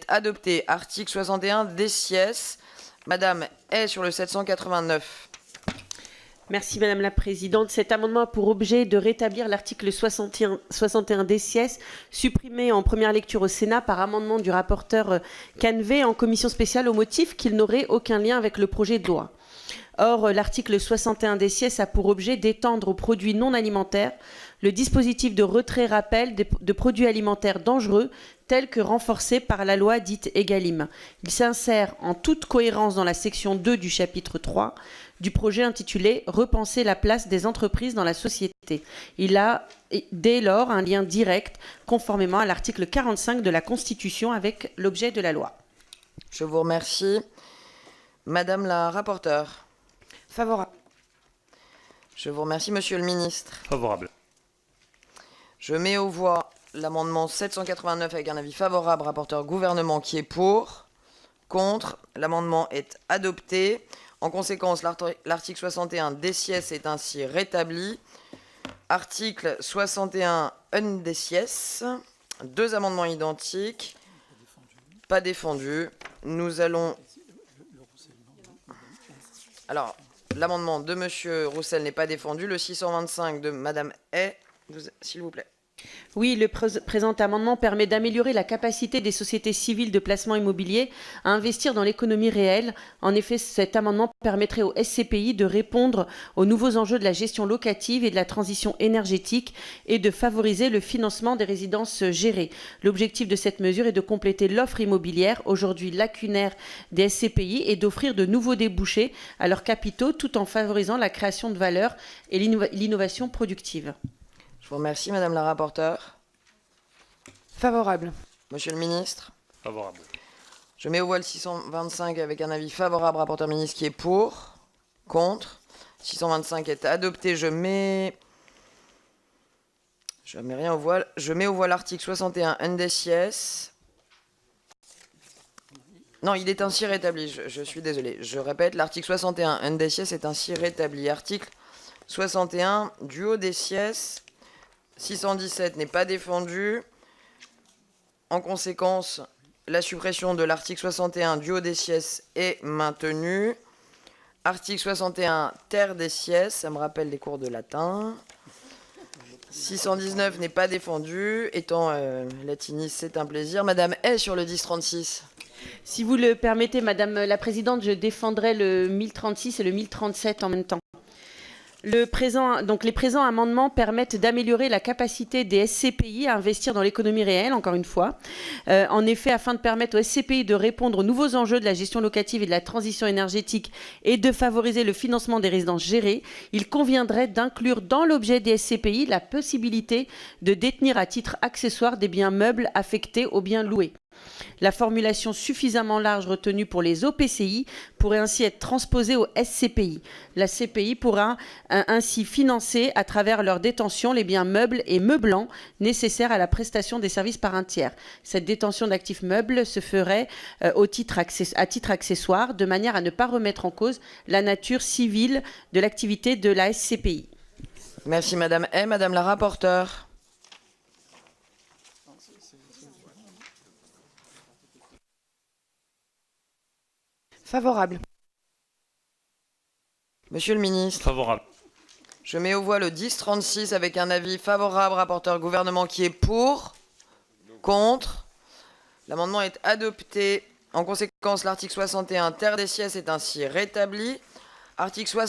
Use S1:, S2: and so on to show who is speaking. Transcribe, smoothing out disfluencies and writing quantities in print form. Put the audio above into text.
S1: adopté. Article 61 des sièges. Madame est sur le 789.
S2: Merci Madame la Présidente. Cet amendement a pour objet de rétablir l'article 61 des sièges, supprimé en première lecture au Sénat par amendement du rapporteur Canvet en commission spéciale au motif qu'il n'aurait aucun lien avec le projet de loi. Or, l'article 61 des sièges a pour objet d'étendre aux produits non alimentaires le dispositif de retrait-rappel de produits alimentaires dangereux tel que renforcé par la loi dite Egalim. Il s'insère en toute cohérence dans la section 2 du chapitre 3 du projet intitulé « Repenser la place des entreprises dans la société ». Il a dès lors un lien direct, conformément à l'article 45 de la Constitution, avec l'objet de la loi.
S1: Je vous remercie. Madame la rapporteure.
S2: Favorable.
S1: Je vous remercie. Monsieur le ministre.
S3: Favorable.
S1: Je mets aux voix l'amendement 789 avec un avis favorable, rapporteur gouvernement qui est pour, contre. L'amendement est adopté. En conséquence, l'article 61 des sièges est ainsi rétabli. Article 61 un des sièges. Deux amendements identiques. Pas défendus. Nous allons... Alors, l'amendement de Monsieur Roussel n'est pas défendu. Le 625 de Madame Hay, s'il vous plaît.
S2: Oui, le présent amendement permet d'améliorer la capacité des sociétés civiles de placement immobilier à investir dans l'économie réelle. En effet, cet amendement permettrait aux SCPI de répondre aux nouveaux enjeux de la gestion locative et de la transition énergétique et de favoriser le financement des résidences gérées. L'objectif de cette mesure est de compléter l'offre immobilière, aujourd'hui lacunaire des SCPI, et d'offrir de nouveaux débouchés à leurs capitaux tout en favorisant la création de valeur et l'innovation productive.
S1: Je vous remercie, Madame la rapporteure.
S2: Favorable.
S1: Monsieur le ministre.
S3: Favorable.
S1: Je mets au voie le 625 avec un avis favorable, rapporteur ministre qui est pour, contre. 625 est adopté. Je mets rien au voile. Je mets au voie l'article 61 NDCS. Non, il est ainsi rétabli. Je suis désolé. Je répète, l'article 61 NDCS est ainsi rétabli. Article 61 duo des sièges. 617 n'est pas défendu. En conséquence, la suppression de l'article 61 du haut des sièges est maintenue. Article 61 terre des sièges, ça me rappelle les cours de latin. 619 n'est pas défendu. Étant latiniste, c'est un plaisir. Madame est sur le 1036.
S2: Si vous le permettez, Madame la Présidente, je défendrai le 1036 et le 1037 en même temps. Les présents amendements permettent d'améliorer la capacité des SCPI à investir dans l'économie réelle, encore une fois. En effet, afin de permettre aux SCPI de répondre aux nouveaux enjeux de la gestion locative et de la transition énergétique et de favoriser le financement des résidences gérées, il conviendrait d'inclure dans l'objet des SCPI la possibilité de détenir à titre accessoire des biens meubles affectés aux biens loués. La formulation suffisamment large retenue pour les OPCI pourrait ainsi être transposée aux SCPI. La CPI pourra ainsi financer à travers leur détention les biens meubles et meublants nécessaires à la prestation des services par un tiers. Cette détention d'actifs meubles se ferait à titre accessoire, de manière à ne pas remettre en cause la nature civile de l'activité de la SCPI.
S1: Merci Madame Hay. Madame la rapporteure.
S2: Favorable.
S1: Monsieur le ministre.
S3: Favorable.
S1: Je mets aux voix le 1036 avec un avis favorable, rapporteur gouvernement qui est pour, contre. L'amendement est adopté. En conséquence, l'article 61 terre des sièges est ainsi rétabli. Article 60.